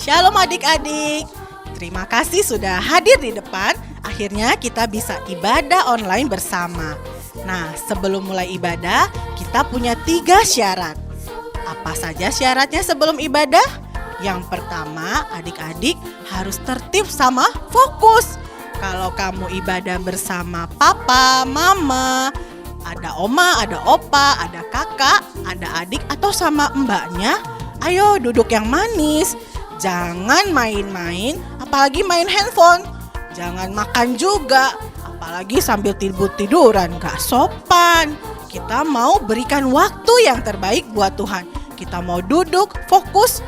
Shalom adik-adik. Terima kasih sudah hadir di depan. Akhirnya kita bisa ibadah online bersama. Nah, sebelum mulai ibadah, kita punya 3 syarat. Apa saja syaratnya sebelum ibadah? Yang pertama, adik-adik harus tertib sama fokus. Kalau kamu ibadah bersama papa, mama, ada oma, ada opa, ada kakak, ada adik atau sama mbaknya, ayo duduk yang manis. Jangan main-main, apalagi main handphone. Jangan makan juga, apalagi sambil tidur-tiduran, gak sopan. Kita mau berikan waktu yang terbaik buat Tuhan. Kita mau duduk, fokus,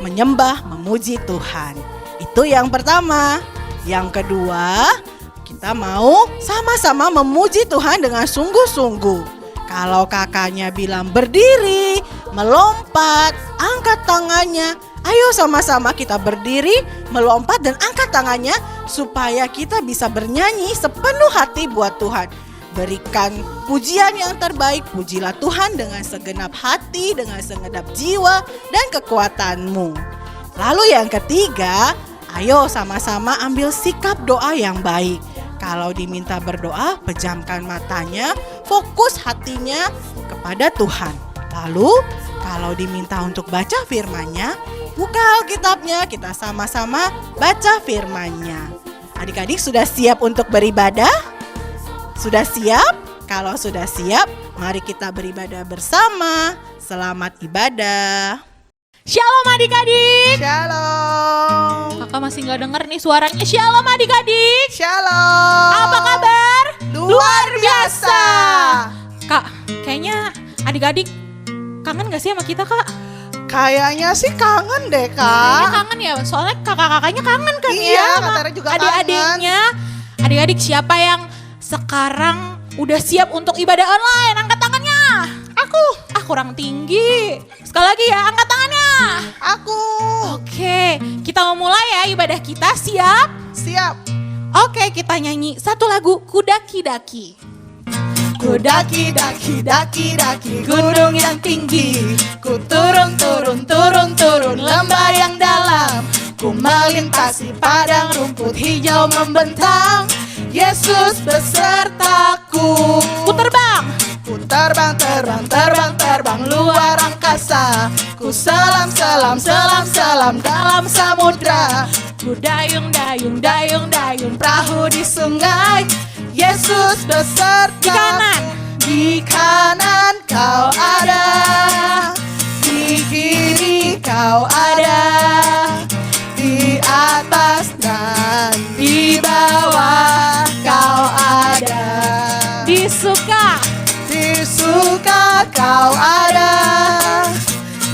menyembah, memuji Tuhan. Itu yang pertama. Yang kedua, kita mau sama-sama memuji Tuhan dengan sungguh-sungguh. Kalau kakaknya bilang berdiri, melompat, angkat tangannya, ayo sama-sama kita berdiri, melompat dan angkat tangannya supaya kita bisa bernyanyi sepenuh hati buat Tuhan. Berikan pujian yang terbaik, pujilah Tuhan dengan segenap hati, dengan segenap jiwa dan kekuatanmu. Lalu yang ketiga, ayo sama-sama ambil sikap doa yang baik. Kalau diminta berdoa, pejamkan matanya, fokus hatinya kepada Tuhan. Lalu, kalau diminta untuk baca firman-Nya, buka Alkitabnya, kita sama-sama baca firman-Nya. Adik-adik sudah siap untuk beribadah? Sudah siap? Kalau sudah siap, mari kita beribadah bersama. Selamat ibadah. Shalom adik-adik. Shalom. Kakak masih gak denger nih suaranya. Shalom adik-adik. Shalom. Apa kabar? Luar biasa. Kak, kayaknya adik-adik kangen gak sih sama kita, Kak? Kayaknya sih kangen deh, Kayaknya Kak. kangen ya, soalnya kakak-kakaknya kangen kan Iya, ya. Kak Tara juga adik-adiknya. Adik-adik siapa yang sekarang udah siap untuk ibadah online? Angkat tangannya. Aku kurang tinggi. Sekali lagi ya, angkat tangannya. Aku. Oke, kita mau mulai ya ibadah kita, siap? Siap. Oke, kita nyanyi satu lagu, Kudaki-daki. Kudaki-daki, daki-daki gunung yang tinggi. Ku turun lembah yang dalam. Ku melintasi padang rumput hijau membentang. Yesus besertaku. Ku terbang. Ku terbang luar angkasa. Ku selam dalam samudra. Ku dayung Perahu di sungai. Yesus beserta. Di kanan. Di kanan kau ada. Di kiri kau ada. Di atas dan di bawah kau ada. Di suka kau ada,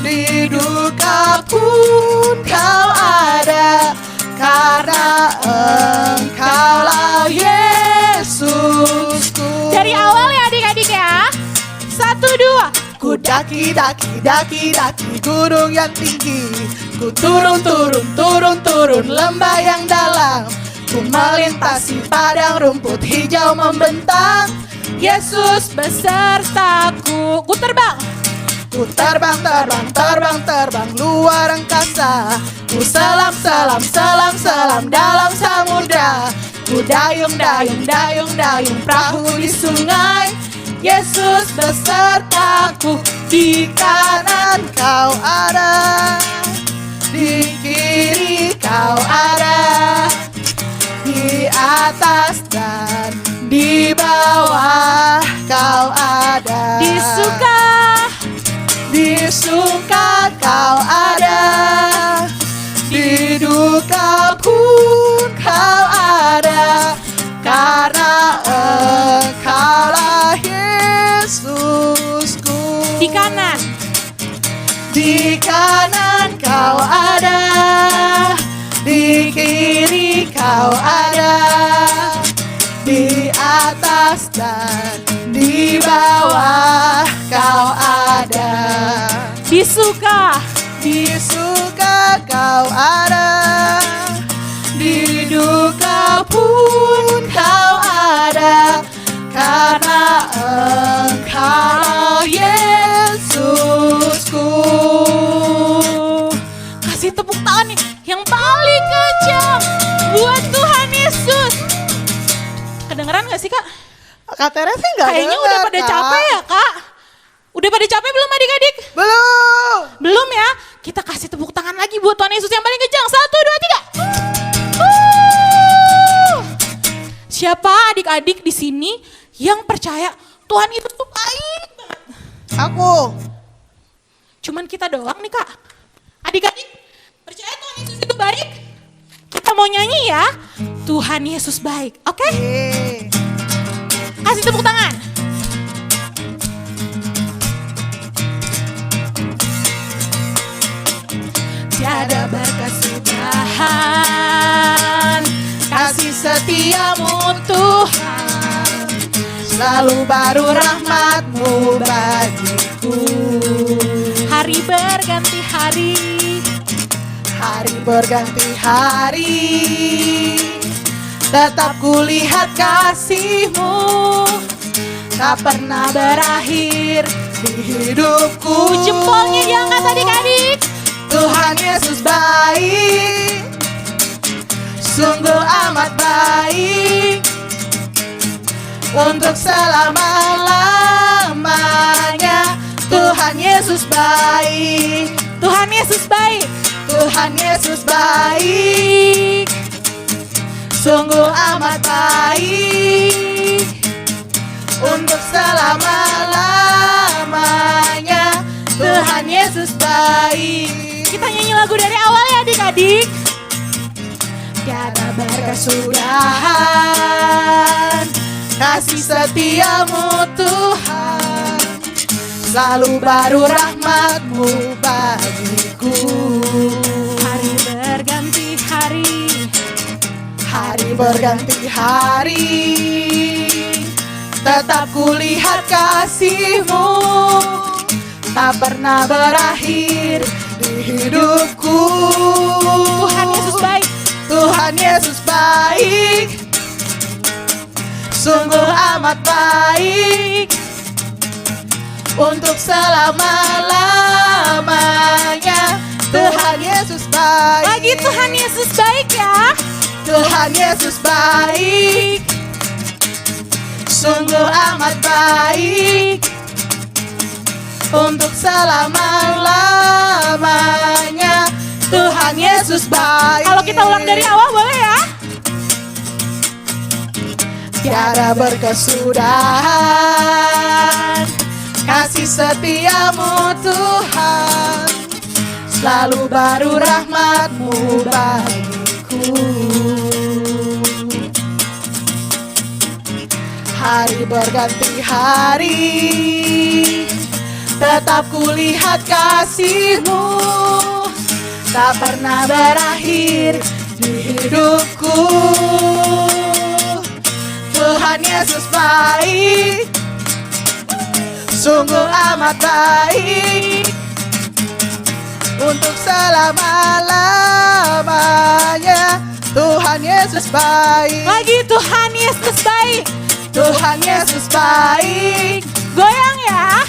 di duka pun kau ada, karena Engkaulah Yesusku. Dari awal ya adik-adik ya. 1, 2. Ku daki gunung yang tinggi. Ku turun lembah yang dalam. Ku melintasi padang rumput hijau membentang. Yesus besertaku. Ku terbang. Ku terbang luar angkasa. Ku selam dalam samudra. Ku dayung perahu di sungai. Yesus besertaku. Di kanan kau ada, di kiri kau ada, di atas dan di bawah kau ada. Di suka kau ada, di duka pun kau ada, karena Engkaulah Yesusku. Di kanan kau ada, di kiri kau ada, di atas dan di bawah kau ada. Di suka kau ada, di duka pun kau ada, karena Engkau Yesusku. Kasih tepuk tangan nih gak sih Kak? Kak Teresa nggak Kayaknya denger, udah pada Kak. capek ya Kak. Udah pada capek belum adik-adik? Belum. Belum ya? Kita kasih tepuk tangan lagi buat Tuhan Yesus yang paling kencang. 1, 2, 3. Siapa adik-adik di sini yang percaya Tuhan itu tuh baik banget? Aku. Cuman kita doang nih Kak. Adik-adik percaya Tuhan Yesus itu baik? Kita mau nyanyi ya. Tuhan Yesus baik. Oke? Kasih tepuk tangan. Tiada berkesudahan kasih setiamu Tuhan, Selalu baru rahmat-Mu bagiku. hari berganti hari, Hari berganti hari, tetap kulihat kasih-Mu, tak pernah berakhir di hidupku. jempolnya diangkat adik-adik. Tuhan Yesus baik, sungguh amat baik, untuk selama-lamanya. Tuhan Yesus baik, Tuhan Yesus baik. Tuhan Yesus baik, sungguh amat baik, untuk selama-lamanya. Tuhan Yesus baik. Kita nyanyi lagu dari awal ya adik-adik. Tiada berkesudahan kasih setiamu Tuhan, selalu baru rahmat-Mu bagiku. Hari berganti hari, Hari berganti hari, tetap kulihat kasih-Mu, tak pernah berakhir di hidupku. Tuhan Yesus baik. Tuhan Yesus baik, sungguh amat baik, untuk selama-lamanya. Tuhan Yesus baik. Lagi Tuhan Yesus baik ya. Tuhan Yesus baik, sungguh amat baik, untuk selama-lamanya. Tuhan Yesus baik. Kalau kita ulang dari awal boleh ya? Tiada berkesudahan kasih setiamu Tuhan, selalu baru rahmat-Mu bagiku. Hari berganti hari, tetap kulihat kasih-Mu, tak pernah berakhir di hidupku. Tuhan Yesus baik, sungguh amat baik, untuk selama-lamanya. Tuhan Yesus baik. Lagi Tuhan Yesus baik. Tuhan Yesus baik, Goyang ya.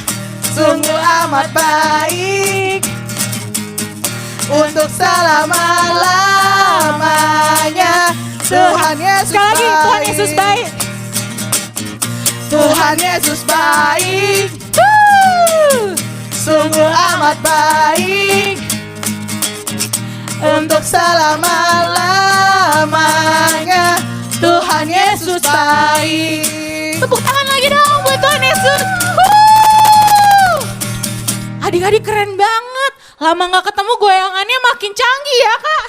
sungguh amat baik, untuk selama-lamanya. Tuhan Yesus Sekali lagi baik. Tuhan Yesus baik. Tuhan Yesus baik, sungguh amat baik, untuk selama-lamanya. Tuhan Yesus baik. Tepuk tangan lagi dong buat Tuhan Yesus. Adik-adik keren banget. Lama gak ketemu goyangannya makin canggih ya Kak.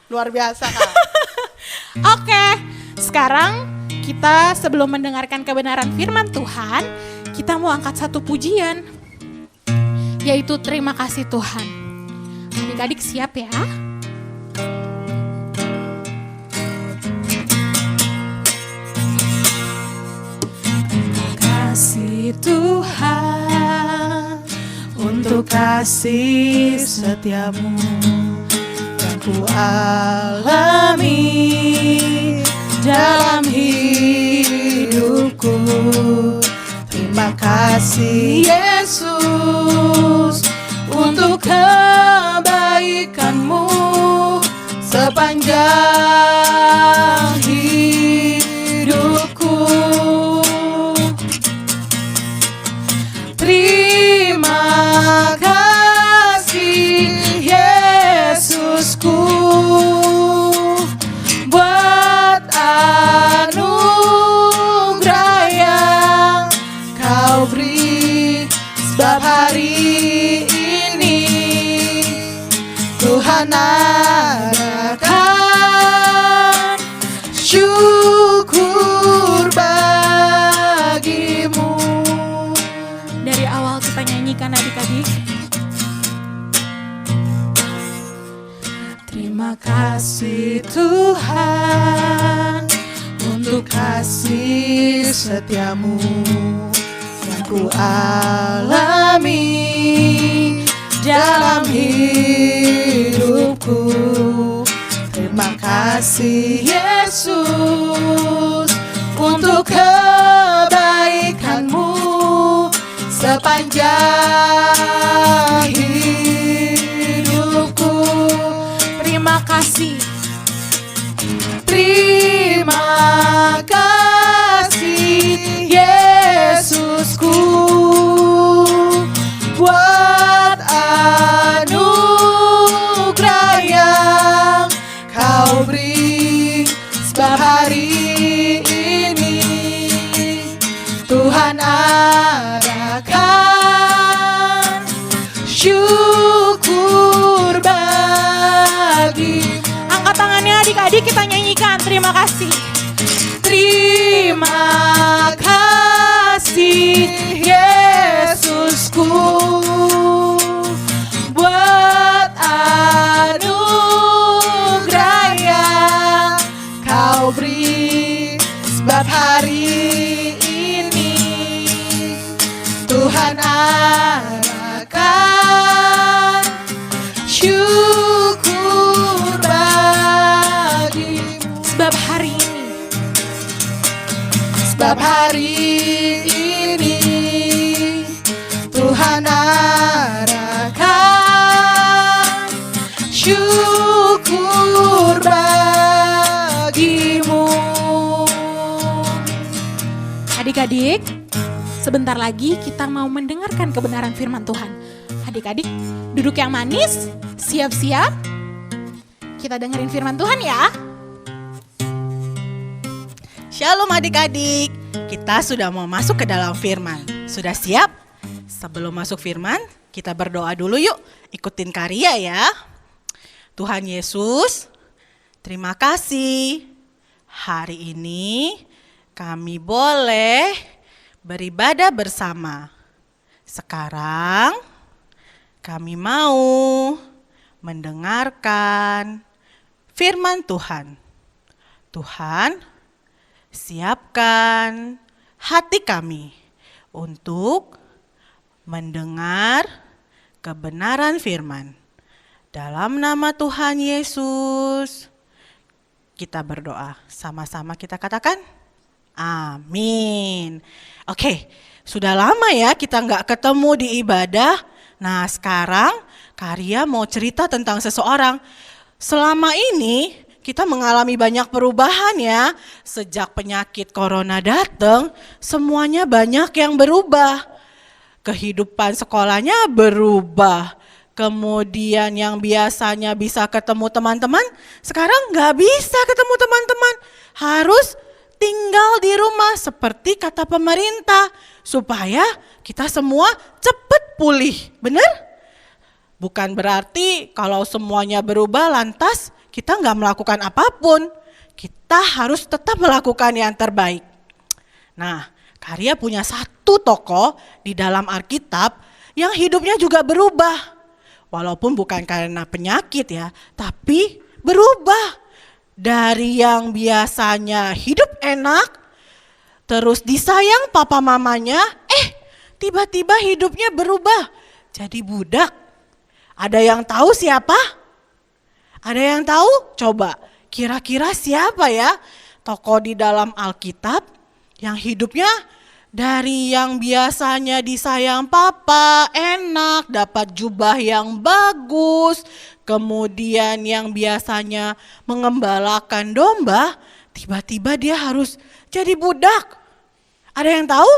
Luar biasa, Kak. Oke, sekarang kita sebelum mendengarkan kebenaran firman Tuhan, kita mau angkat satu pujian, yaitu terima kasih Tuhan. Adik-adik siap ya? Kasih Tuhan, untuk kasih setiamu yang ku alami dalam hidupku. Terima kasih Yesus, untuk kebaikan-Mu sepanjang hidupku. kasih Yesusku, buat anugerah yang kau beri. Sebab hari ini Tuhan adakan syukur bagimu. Dari awal kita nyanyikan adik-adik. Terima kasih Tuhan untuk kasih setiamu yang ku alami dalam hidupku. Terima kasih Yesus untuk kebaikanmu sepanjang hidupku. Terima kasih. Terima kasih Yesusku, buat anugerah yang kau beri. Sebab hari ini Tuhan adakan syukur bagi. Angkat tangannya adik-adik, kita nyanyikan terima kasih. Terima kasih Yesusku, buat anugerah yang kau beri. Sebab hari ini Tuhan adakan syukur bagimu. Sebab hari ini, sebab hari ini Tuhan adakan syukur bagimu. adik-adik, sebentar lagi kita mau mendengarkan kebenaran firman Tuhan. Adik-adik, duduk yang manis, siap-siap. Kita dengerin firman Tuhan ya. Shalom adik-adik, kita sudah mau masuk ke dalam firman. Sudah siap? Sebelum masuk firman, kita berdoa dulu yuk. Ikutin Karya ya. Tuhan Yesus, terima kasih. Hari ini kami boleh beribadah bersama. Sekarang kami mau mendengarkan firman Tuhan. Tuhan, siapkan hati kami untuk mendengar kebenaran firman. Dalam nama Tuhan Yesus, kita berdoa. Sama-sama kita katakan, amin. Oke, sudah lama ya kita nggak ketemu di ibadah. Nah sekarang Karya mau cerita tentang seseorang. Selama ini kita mengalami banyak perubahan ya. Sejak penyakit corona datang, semuanya banyak yang berubah. Kehidupan sekolahnya berubah. Kemudian yang biasanya bisa ketemu teman-teman, sekarang nggak bisa ketemu teman-teman. Harus tinggal di rumah seperti kata pemerintah. Supaya kita semua cepat pulih, benar? Bukan berarti kalau semuanya berubah lantas kita nggak melakukan apapun. Kita harus tetap melakukan yang terbaik. Nah, Karya punya satu tokoh di dalam Alkitab yang hidupnya juga berubah. Walaupun bukan karena penyakit ya, tapi berubah. Dari yang biasanya hidup enak, terus disayang papa mamanya, tiba-tiba hidupnya berubah jadi budak. Ada yang tahu siapa? Ada yang tahu? Coba, kira-kira siapa ya tokoh di dalam Alkitab yang hidupnya dari yang biasanya disayang papa, enak, dapat jubah yang bagus, kemudian yang biasanya mengembalakan domba, tiba-tiba dia harus jadi budak. Ada yang tahu?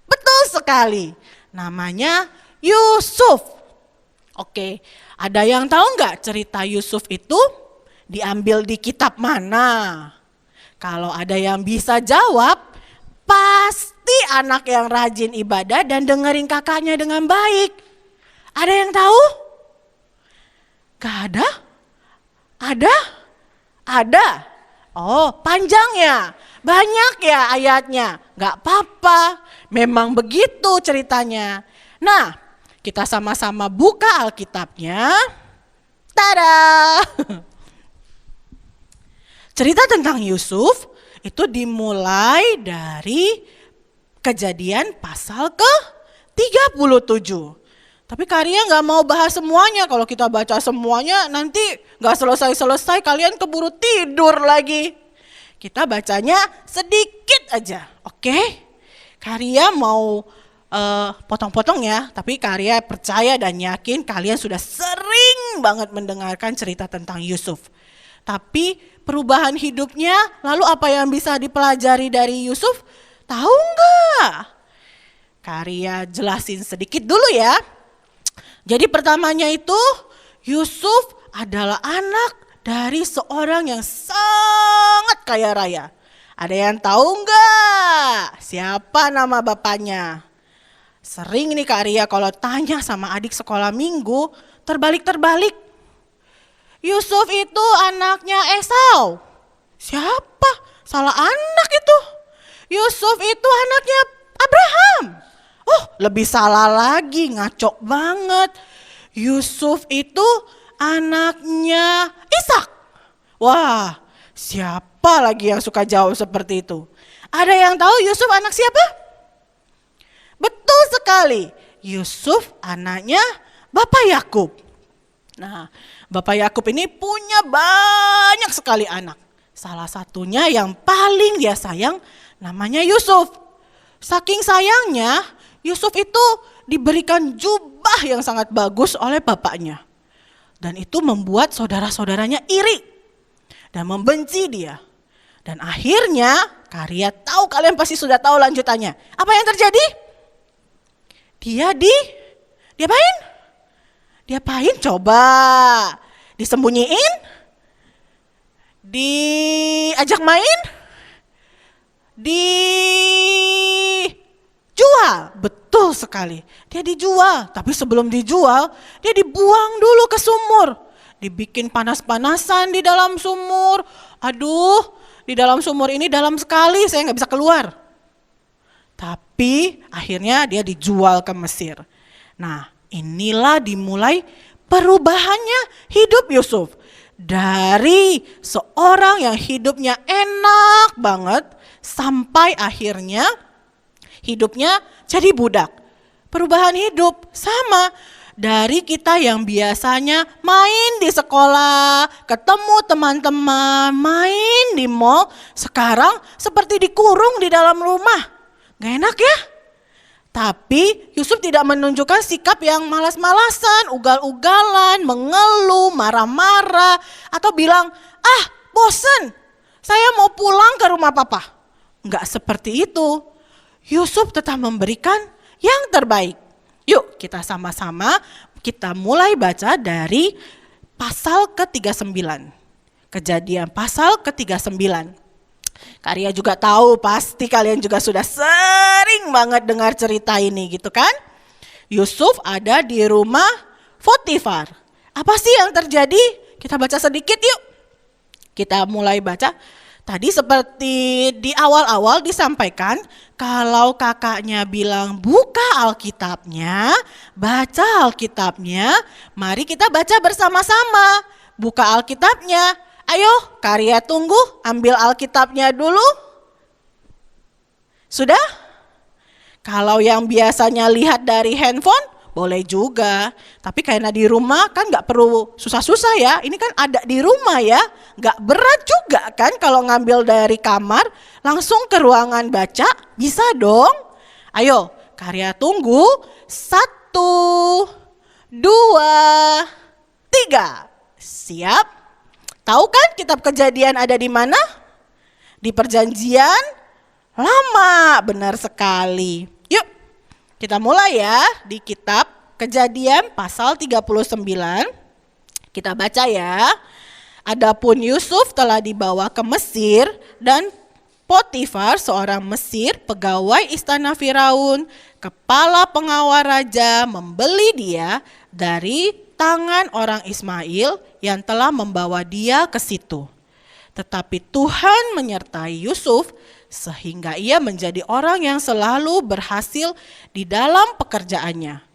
Betul sekali, namanya Yusuf. Oke, ada yang tahu nggak cerita Yusuf itu diambil di kitab mana? Kalau ada yang bisa jawab, pasti anak yang rajin ibadah dan dengerin kakaknya dengan baik. Ada yang tahu? Gak ada? Ada? Ada. Oh, panjang ya? Banyak ya ayatnya? Gak apa-apa, memang begitu ceritanya. Nah, kita sama-sama buka Alkitabnya. Tada! Cerita tentang Yusuf itu dimulai dari Kejadian pasal ke-37. Tapi Karya nggak mau bahas semuanya. Kalau kita baca semuanya nanti nggak selesai-selesai, kalian keburu tidur lagi. Kita bacanya sedikit aja, oke? Karya mau potong-potong ya, tapi Karya percaya dan yakin kalian sudah sering banget mendengarkan cerita tentang Yusuf. Tapi perubahan hidupnya, lalu apa yang bisa dipelajari dari Yusuf? Tahu nggak? Karya jelasin sedikit dulu ya. Jadi pertamanya itu Yusuf adalah anak dari seorang yang sangat kaya raya. Ada yang tahu nggak siapa nama bapaknya? Sering nih Karya kalau tanya sama adik sekolah minggu, terbalik-terbalik. Yusuf itu anaknya Esau. Siapa? Salah anak itu. Yusuf itu anaknya Abraham. Oh, lebih salah lagi, ngaco banget. Yusuf itu anaknya Ishak. Wah, siapa lagi yang suka jawab seperti itu? Ada yang tahu Yusuf anak siapa? Betul sekali, Yusuf anaknya Bapak Yakub. Nah, Bapak Yakub ini punya banyak sekali anak. Salah satunya yang paling dia sayang namanya Yusuf. Saking sayangnya, Yusuf itu diberikan jubah yang sangat bagus oleh bapaknya. Dan itu membuat saudara-saudaranya iri dan membenci dia. Dan akhirnya, Karya tahu, kalian pasti sudah tahu lanjutannya. Apa yang terjadi? Diapain? Diapain coba? Disembunyiin? Diajak main? Dijual? Betul sekali. Dia dijual, tapi sebelum dijual, dia dibuang dulu ke sumur. Dibikin panas-panasan di dalam sumur. Aduh, di dalam sumur ini dalam sekali, saya nggak bisa keluar. Tapi akhirnya dia dijual ke Mesir. Nah, inilah dimulai perubahannya hidup Yusuf. Dari seorang yang hidupnya enak banget, sampai akhirnya hidupnya jadi budak. Perubahan hidup sama dari kita yang biasanya main di sekolah, ketemu teman-teman, main di mall, sekarang seperti dikurung di dalam rumah. Gak enak ya? Tapi Yusuf tidak menunjukkan sikap yang malas-malasan, ugal-ugalan, mengeluh, marah-marah, atau bilang, bosen, saya mau pulang ke rumah papa. Enggak seperti itu. Yusuf tetap memberikan yang terbaik. Yuk kita sama-sama kita mulai baca dari pasal ke-39. Kejadian pasal ke-39. Karya juga tahu, pasti kalian juga sudah sering banget dengar cerita ini gitu kan. Yusuf ada di rumah Potifar. Apa sih yang terjadi? Kita baca sedikit yuk. Kita mulai baca. Tadi seperti di awal-awal disampaikan, kalau kakaknya bilang buka Alkitabnya, baca Alkitabnya, mari kita baca bersama-sama. Buka Alkitabnya. Ayo, Karya tunggu, ambil Alkitabnya dulu. Sudah? Kalau yang biasanya lihat dari handphone, boleh juga. Tapi karena di rumah kan gak perlu susah-susah ya. Ini kan ada di rumah ya. Gak berat juga kan kalau ngambil dari kamar, langsung ke ruangan baca, bisa dong. Ayo, Karya tunggu. 1, 2, 3. Siap? Tahu kan kitab Kejadian ada di mana? Di Perjanjian Lama, benar sekali. Yuk, kita mulai ya di kitab Kejadian pasal 39, kita baca ya. Adapun Yusuf telah dibawa ke Mesir dan Potifar, seorang Mesir, pegawai istana Firaun, kepala pengawal raja, membeli dia dari tangan orang Ismail yang telah membawa dia ke situ. Tetapi Tuhan menyertai Yusuf sehingga ia menjadi orang yang selalu berhasil di dalam pekerjaannya.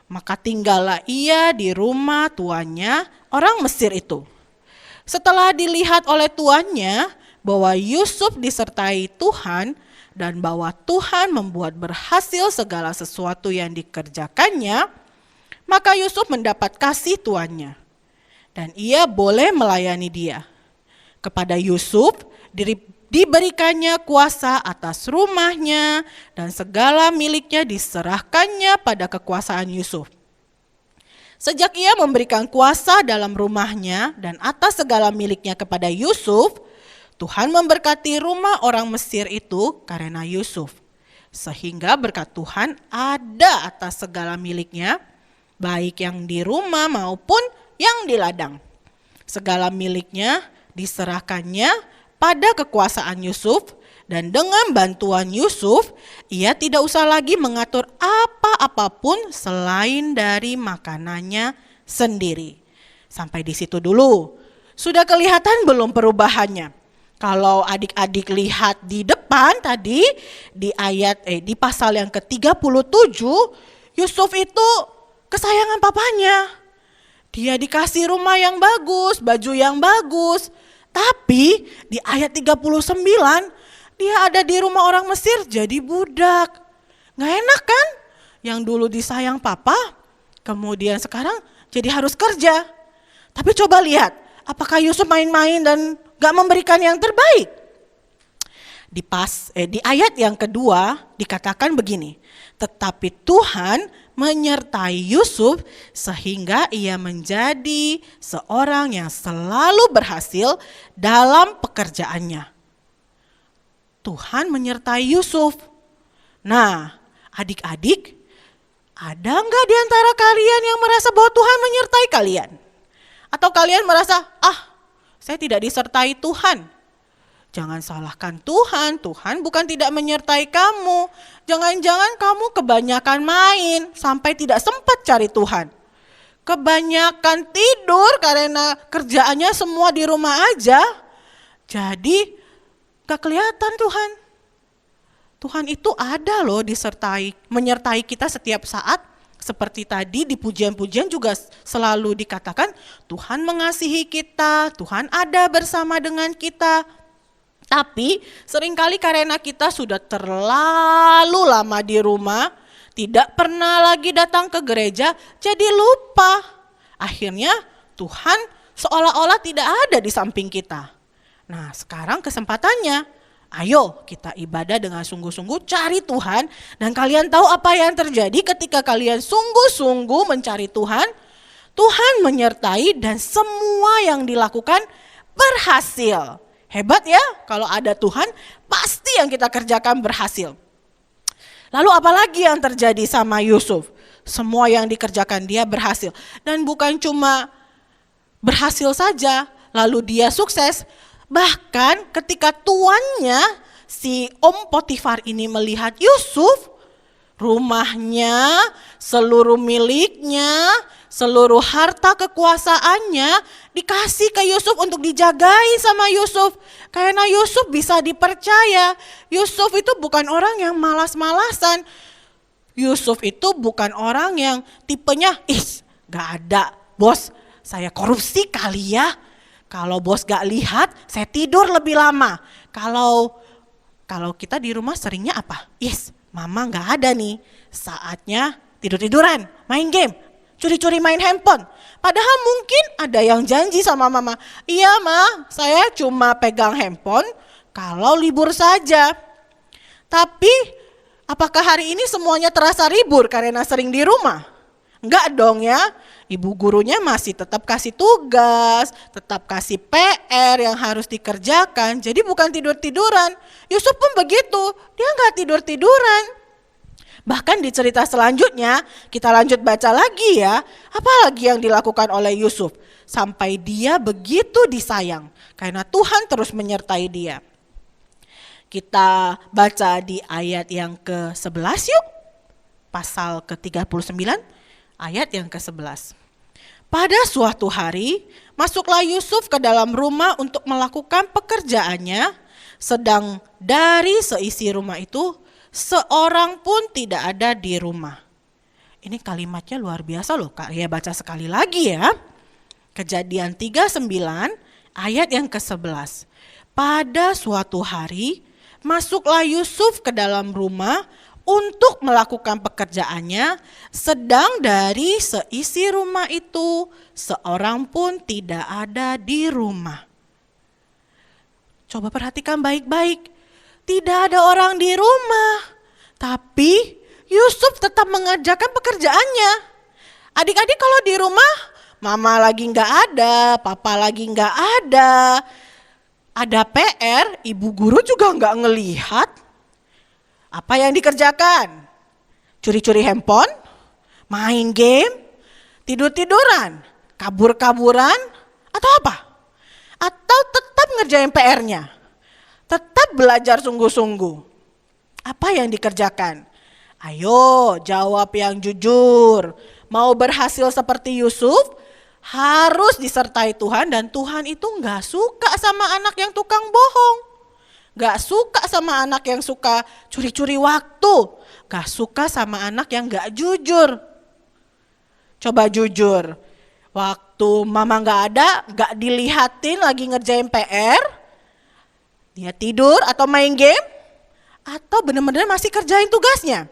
Maka tinggallah ia di rumah tuannya, orang Mesir itu. Setelah dilihat oleh tuannya bahwa Yusuf disertai Tuhan dan bahwa Tuhan membuat berhasil segala sesuatu yang dikerjakannya, maka Yusuf mendapat kasih tuannya dan ia boleh melayani dia. Kepada Yusuf diberikannya kuasa atas rumahnya dan segala miliknya diserahkannya pada kekuasaan Yusuf. Sejak ia memberikan kuasa dalam rumahnya dan atas segala miliknya kepada Yusuf, Tuhan memberkati rumah orang Mesir itu karena Yusuf. Sehingga berkat Tuhan ada atas segala miliknya, baik yang di rumah maupun yang di ladang. Segala miliknya diserahkannya pada kekuasaan Yusuf, dan dengan bantuan Yusuf, ia tidak usah lagi mengatur apa-apapun selain dari makanannya sendiri. Sampai di situ dulu. Sudah kelihatan belum perubahannya? Kalau adik-adik lihat di depan tadi di pasal yang ke-37, Yusuf itu kesayangan papanya. Dia dikasih rumah yang bagus, baju yang bagus. Tapi di ayat 39 dia ada di rumah orang Mesir jadi budak. Gak enak kan? Yang dulu disayang papa, kemudian sekarang jadi harus kerja. Tapi coba lihat, apakah Yusuf main-main dan gak memberikan yang terbaik? Di ayat yang kedua dikatakan begini, tetapi Tuhan menyertai Yusuf sehingga ia menjadi seorang yang selalu berhasil dalam pekerjaannya. Tuhan menyertai Yusuf. Nah, adik-adik, ada enggak di antara kalian yang merasa bahwa Tuhan menyertai kalian? Atau kalian merasa, saya tidak disertai Tuhan. Jangan salahkan Tuhan, Tuhan bukan tidak menyertai kamu. Jangan-jangan kamu kebanyakan main sampai tidak sempat cari Tuhan. Kebanyakan tidur karena kerjaannya semua di rumah aja. Jadi gak kelihatan Tuhan. Tuhan itu ada loh menyertai kita setiap saat. Seperti tadi di pujian-pujian juga selalu dikatakan Tuhan mengasihi kita, Tuhan ada bersama dengan kita. Tapi seringkali karena kita sudah terlalu lama di rumah, tidak pernah lagi datang ke gereja, jadi lupa. Akhirnya Tuhan seolah-olah tidak ada di samping kita. Nah, sekarang kesempatannya, ayo kita ibadah dengan sungguh-sungguh cari Tuhan. Dan kalian tahu apa yang terjadi ketika kalian sungguh-sungguh mencari Tuhan? Tuhan menyertai dan semua yang dilakukan berhasil. Hebat ya, kalau ada Tuhan pasti yang kita kerjakan berhasil. Lalu apalagi yang terjadi sama Yusuf? Semua yang dikerjakan dia berhasil. Dan bukan cuma berhasil saja, lalu dia sukses. Bahkan ketika tuannya, si Om Potifar ini melihat Yusuf, rumahnya, seluruh miliknya, seluruh harta kekuasaannya dikasih ke Yusuf untuk dijagai sama Yusuf. Karena Yusuf bisa dipercaya. Yusuf itu bukan orang yang malas-malasan. Yusuf itu bukan orang yang tipenya, gak ada bos, saya korupsi kali ya. Kalau bos gak lihat, saya tidur lebih lama. Kalau kita di rumah seringnya apa? Mama gak ada nih, saatnya tidur-tiduran, main game, curi-curi main handphone. Padahal mungkin ada yang janji sama mama, iya ma, saya cuma pegang handphone kalau libur saja. Tapi apakah hari ini semuanya terasa libur karena sering di rumah? Enggak dong ya, ibu gurunya masih tetap kasih tugas, tetap kasih PR yang harus dikerjakan. Jadi bukan tidur-tiduran. Yusuf pun begitu, dia enggak tidur-tiduran. Bahkan di cerita selanjutnya, kita lanjut baca lagi ya, apa lagi yang dilakukan oleh Yusuf sampai dia begitu disayang karena Tuhan terus menyertai dia. Kita baca di ayat yang ke-11 yuk, pasal ke-39, ayat yang ke-11. Pada suatu hari, masuklah Yusuf ke dalam rumah untuk melakukan pekerjaannya, sedang dari seisi rumah itu, seorang pun tidak ada di rumah. Ini kalimatnya luar biasa loh, Kak. Ya baca sekali lagi ya. Kejadian 39 ayat yang ke-11. Pada suatu hari masuklah Yusuf ke dalam rumah untuk melakukan pekerjaannya, sedang dari seisi rumah itu seorang pun tidak ada di rumah. Coba perhatikan baik-baik. Tidak ada orang di rumah, tapi Yusuf tetap mengerjakan pekerjaannya. Adik-adik kalau di rumah, mama lagi nggak ada, papa lagi nggak ada PR, ibu guru juga nggak ngelihat. Apa yang dikerjakan? Curi-curi handphone, main game, tidur-tiduran, kabur-kaburan, atau apa? Atau tetap ngerjain PR-nya? Tetap belajar sungguh-sungguh. Apa yang dikerjakan? Ayo jawab yang jujur. Mau berhasil seperti Yusuf, harus disertai Tuhan, dan Tuhan itu gak suka sama anak yang tukang bohong. Gak suka sama anak yang suka curi-curi waktu. Gak suka sama anak yang gak jujur. Coba jujur. Waktu mama gak ada, gak dilihatin lagi ngerjain PR, dia tidur atau main game, atau benar-benar masih kerjain tugasnya.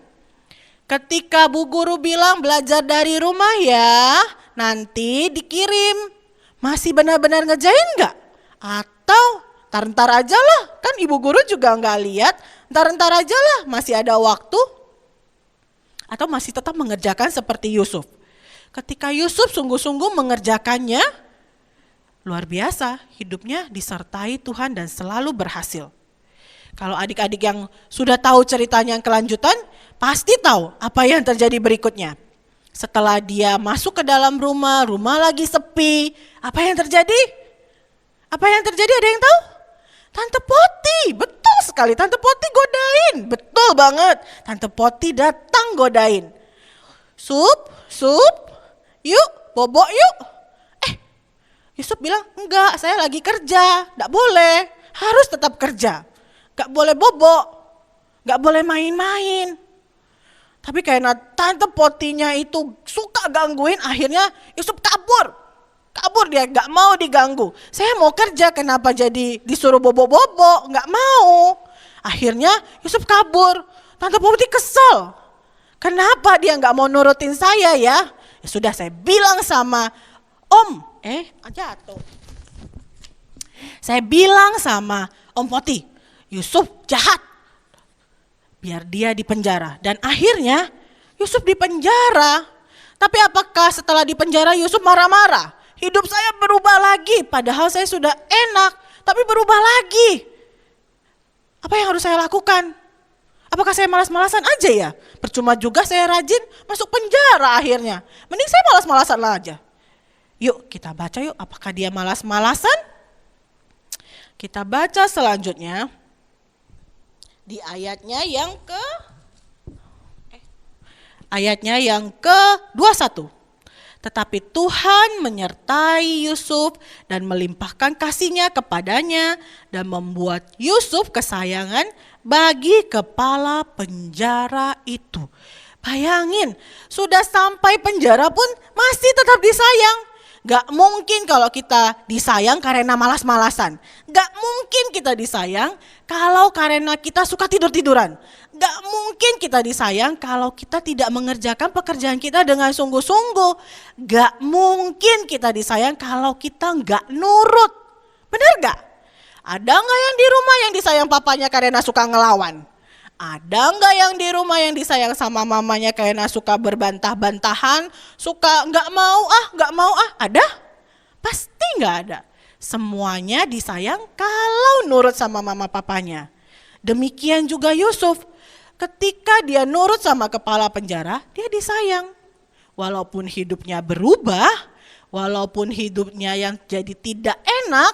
Ketika Bu Guru bilang belajar dari rumah ya, nanti dikirim. Masih benar-benar ngerjain nggak? Atau ntar aja lah, kan Ibu Guru juga nggak lihat, ntar aja lah, masih ada waktu. Atau masih tetap mengerjakan seperti Yusuf. Ketika Yusuf sungguh-sungguh mengerjakannya, luar biasa, hidupnya disertai Tuhan dan selalu berhasil. Kalau adik-adik yang sudah tahu ceritanya yang kelanjutan, pasti tahu apa yang terjadi berikutnya. Setelah dia masuk ke dalam rumah, rumah lagi sepi, apa yang terjadi? Apa yang terjadi, ada yang tahu? Tante Poti, betul sekali, Tante Poti godain, betul banget. Tante Poti datang godain. Sup, yuk, bobok yuk. Yusuf bilang, enggak, saya lagi kerja, enggak boleh, harus tetap kerja. Enggak boleh bobok, enggak boleh main-main. Tapi karena Tante Potinya itu suka gangguin, akhirnya Yusuf kabur dia, enggak mau diganggu. Saya mau kerja, kenapa jadi disuruh bobok-bobok, enggak mau. Akhirnya Yusuf kabur, Tante Poti kesel. Kenapa dia enggak mau nurutin saya ya? Ya sudah, saya bilang sama Om, jatuh. Saya bilang sama Om Poti, Yusuf jahat. Biar dia dipenjara. Dan akhirnya Yusuf dipenjara. Tapi apakah setelah dipenjara Yusuf marah-marah? Hidup saya berubah lagi, padahal saya sudah enak, tapi berubah lagi. Apa yang harus saya lakukan? Apakah saya malas-malasan aja ya? Percuma juga saya rajin, masuk penjara akhirnya. Mending saya malas-malasan aja. Yuk kita baca yuk, apakah dia malas-malasan? Kita baca selanjutnya di ayatnya yang ke-21. Tetapi Tuhan menyertai Yusuf dan melimpahkan kasih-Nya kepadanya dan membuat Yusuf kesayangan bagi kepala penjara itu. Bayangin, sudah sampai penjara pun masih tetap disayang. Gak mungkin kalau kita disayang karena malas-malasan. Gak mungkin kita disayang kalau karena kita suka tidur-tiduran. Gak mungkin kita disayang kalau kita tidak mengerjakan pekerjaan kita dengan sungguh-sungguh. Gak mungkin kita disayang kalau kita gak nurut. Benar gak? Ada gak yang di rumah yang disayang papanya karena suka ngelawan? Ada nggak yang di rumah yang disayang sama mamanya karena suka berbantah-bantahan, suka nggak mau ah? Ada? Pasti nggak ada. Semuanya disayang kalau nurut sama mama papanya. Demikian juga Yusuf. ketika dia nurut sama kepala penjara, dia disayang. Walaupun hidupnya berubah, walaupun hidupnya yang jadi tidak enak,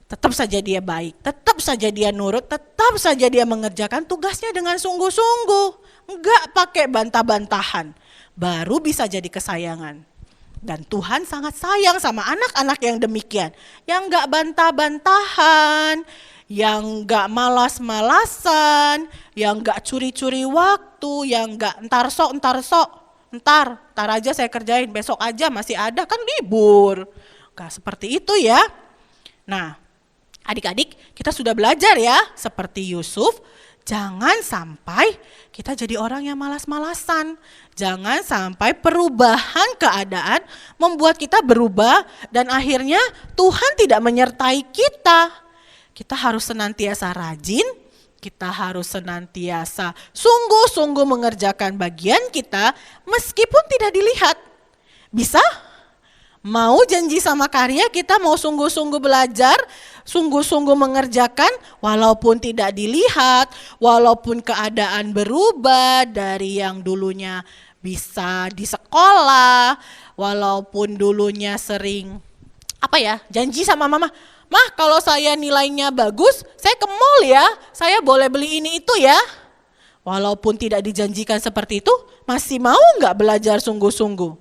tetap saja dia baik, tetap saja dia nurut, tetap saja dia mengerjakan tugasnya dengan sungguh-sungguh. Enggak pakai bantah-bantahan, baru bisa jadi kesayangan. Dan Tuhan sangat sayang sama anak-anak yang demikian, yang enggak bantah-bantahan, yang enggak malas-malasan, yang enggak curi-curi waktu, yang enggak entar Ntar aja saya kerjain, besok aja masih ada, kan libur. Enggak seperti itu ya. Nah, adik-adik kita sudah belajar ya, seperti Yusuf, jangan sampai kita jadi orang yang malas-malasan. Jangan sampai perubahan keadaan membuat kita berubah dan akhirnya Tuhan tidak menyertai kita. Kita harus senantiasa rajin, kita harus senantiasa sungguh-sungguh mengerjakan bagian kita meskipun tidak dilihat. Bisa? Mau janji sama karya, kita mau sungguh-sungguh belajar, sungguh-sungguh mengerjakan walaupun tidak dilihat, walaupun keadaan berubah dari yang dulunya bisa di sekolah, walaupun dulunya sering janji sama mama, "Mah, kalau saya nilainya bagus, saya ke mall ya, saya boleh beli ini itu ya." Walaupun tidak dijanjikan seperti itu, masih mau nggak belajar sungguh-sungguh?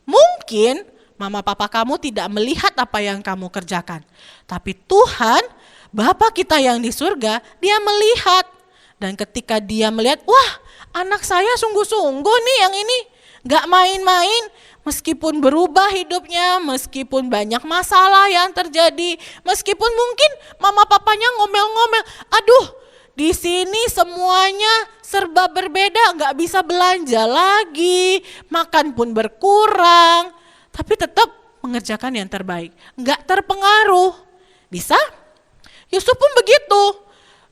Mungkin mama papa kamu tidak melihat apa yang kamu kerjakan. Tapi Tuhan, Bapa kita yang di surga, dia melihat. Dan ketika dia melihat, wah anak saya sungguh-sungguh nih yang ini, gak main-main. Meskipun berubah hidupnya, meskipun banyak masalah yang terjadi, meskipun mungkin mama papanya ngomel-ngomel, aduh di sini semuanya serba berbeda, gak bisa belanja lagi, makan pun berkurang, tapi tetap mengerjakan yang terbaik, gak terpengaruh. Bisa? Yusuf pun begitu,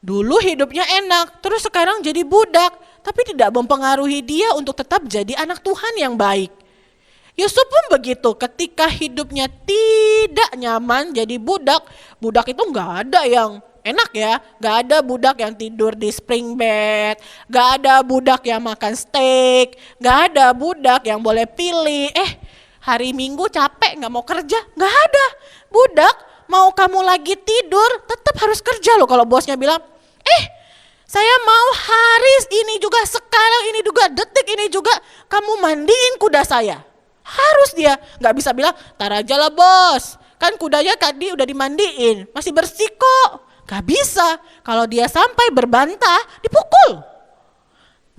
dulu hidupnya enak, terus sekarang jadi budak, tapi tidak mempengaruhi dia untuk tetap jadi anak Tuhan yang baik. Yusuf pun begitu, ketika hidupnya tidak nyaman jadi budak, budak itu gak ada yang enak ya, gak ada budak yang tidur di spring bed, gak ada budak yang makan steak, gak ada budak yang boleh pilih, hari Minggu capek gak mau kerja, gak ada. Budak mau kamu lagi tidur tetap harus kerja loh, kalau bosnya bilang, saya mau hari ini juga, sekarang ini juga, detik ini juga kamu mandiin kuda saya. Harus dia, gak bisa bilang, tar aja lah bos, kan kudanya tadi udah dimandiin, masih bersih kok. Gak bisa, kalau dia sampai berbantah, dipukul.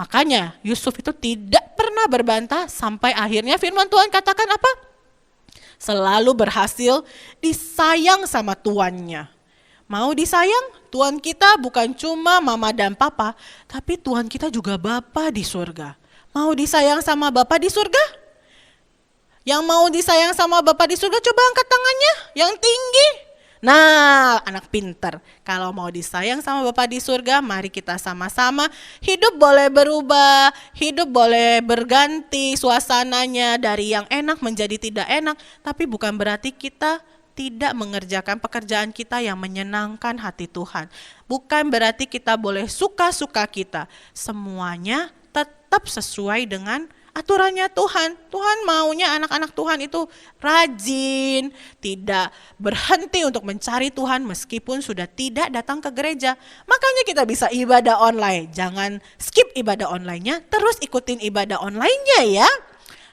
Makanya Yusuf itu tidak pernah berbantah sampai akhirnya firman Tuhan katakan apa? Selalu berhasil disayang sama tuannya. Mau disayang? Tuhan kita bukan cuma mama dan papa, tapi Tuhan kita juga Bapa di surga. Mau disayang sama Bapa di surga? Yang mau disayang sama Bapa di surga coba angkat tangannya yang tinggi. Nah, anak pinter, kalau mau disayang sama Bapa di surga, mari kita sama-sama. Hidup boleh berubah, hidup boleh berganti suasananya dari yang enak menjadi tidak enak, tapi bukan berarti kita tidak mengerjakan pekerjaan kita yang menyenangkan hati Tuhan. Bukan berarti kita boleh suka-suka kita. Semuanya tetap sesuai dengan aturannya Tuhan. Tuhan maunya anak-anak Tuhan itu rajin, tidak berhenti untuk mencari Tuhan meskipun sudah tidak datang ke gereja. Makanya kita bisa ibadah online. Jangan skip ibadah online-nya, terus ikutin ibadah online-nya ya.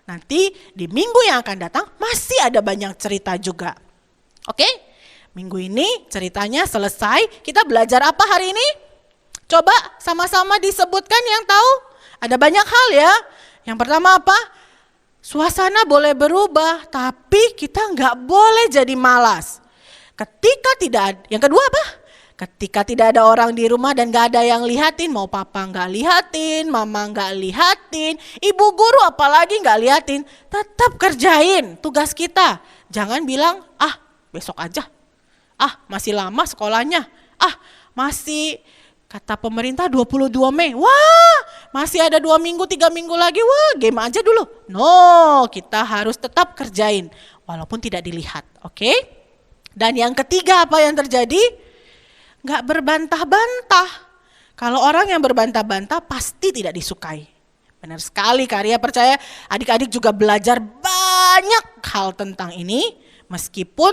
Nanti di minggu yang akan datang masih ada banyak cerita juga. Oke? Minggu ini ceritanya selesai. Kita belajar apa hari ini? Coba sama-sama disebutkan yang tahu. Ada banyak hal ya. Yang pertama apa? Suasana boleh berubah, tapi kita nggak boleh jadi malas. Yang kedua apa? Ketika tidak ada orang di rumah dan nggak ada yang lihatin, mau papa nggak lihatin, mama nggak lihatin, ibu guru apalagi nggak lihatin, tetap kerjain tugas kita. Jangan bilang, besok aja, masih lama sekolahnya, masih kata pemerintah 22 Mei, wah masih ada 2 minggu, 3 minggu lagi, wah game aja dulu. No, kita harus tetap kerjain walaupun tidak dilihat, oke? Dan yang ketiga apa yang terjadi? Gak berbantah-bantah. Kalau orang yang berbantah-bantah pasti tidak disukai. Benar sekali Kak Ria percaya adik-adik juga belajar banyak hal tentang ini. Meskipun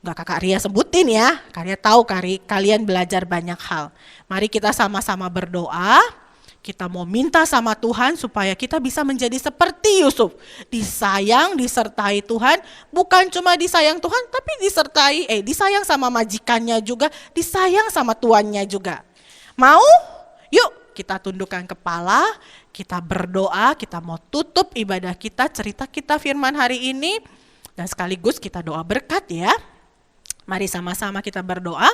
gak Kakak Ria sebutin ya, Kak Ria tahu kalian belajar banyak hal. Mari kita sama-sama berdoa. Kita mau minta sama Tuhan supaya kita bisa menjadi seperti Yusuf. Disayang, disertai Tuhan. Bukan cuma disayang Tuhan, tapi disayang sama majikannya juga. Disayang sama tuannya juga. Mau? Yuk kita tundukkan kepala. Kita berdoa, kita mau tutup ibadah kita, cerita kita firman hari ini. Dan sekaligus kita doa berkat ya. Mari sama-sama kita berdoa.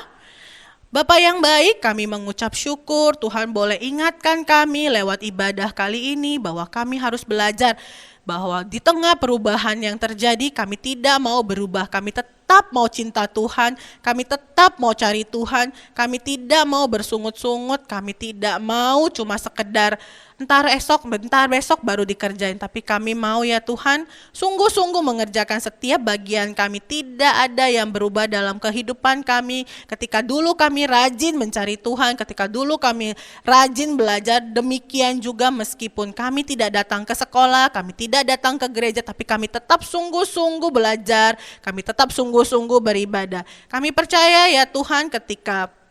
Bapa yang baik, kami mengucap syukur Tuhan boleh ingatkan kami lewat ibadah kali ini bahwa kami harus belajar bahwa di tengah perubahan yang terjadi kami tidak mau berubah, kami tetap mau cinta Tuhan, kami tetap mau cari Tuhan, kami tidak mau bersungut-sungut, kami tidak mau cuma sekedar bentar besok baru dikerjain, tapi kami mau ya Tuhan sungguh-sungguh mengerjakan setiap bagian kami. Tidak ada yang berubah dalam kehidupan kami. Ketika dulu kami rajin mencari Tuhan, ketika dulu kami rajin belajar, demikian juga meskipun kami tidak datang ke sekolah, kami tidak datang ke gereja, tapi kami tetap sungguh-sungguh belajar, kami tetap sungguh-sungguh beribadah. Kami percaya ya Tuhan ketika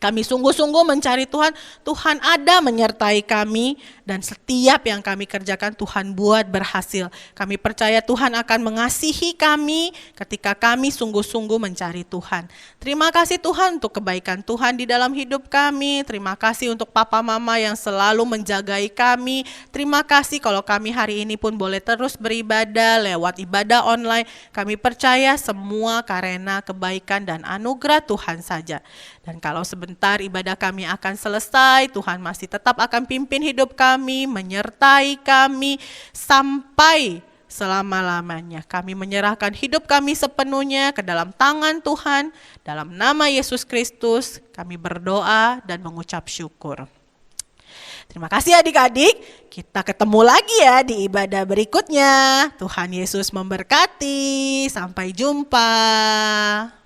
kami sungguh-sungguh mencari Tuhan, Tuhan ada menyertai kami dan setiap yang kami kerjakan Tuhan buat berhasil. Kami percaya Tuhan akan mengasihi kami ketika kami sungguh-sungguh mencari Tuhan. Terima kasih Tuhan untuk kebaikan Tuhan di dalam hidup kami. Terima kasih untuk papa mama yang selalu menjagai kami. Terima kasih kalau kami hari ini pun boleh terus beribadah lewat ibadah online. Kami percaya semua karena kebaikan dan anugerah Tuhan saja. Dan kalau sebentar ibadah kami akan selesai, Tuhan masih tetap akan pimpin hidup kami, menyertai kami sampai selama-lamanya. Kami menyerahkan hidup kami sepenuhnya ke dalam tangan Tuhan. Dalam nama Yesus Kristus kami berdoa dan mengucap syukur. Terima kasih adik-adik, kita ketemu lagi ya di ibadah berikutnya. Tuhan Yesus memberkati, sampai jumpa.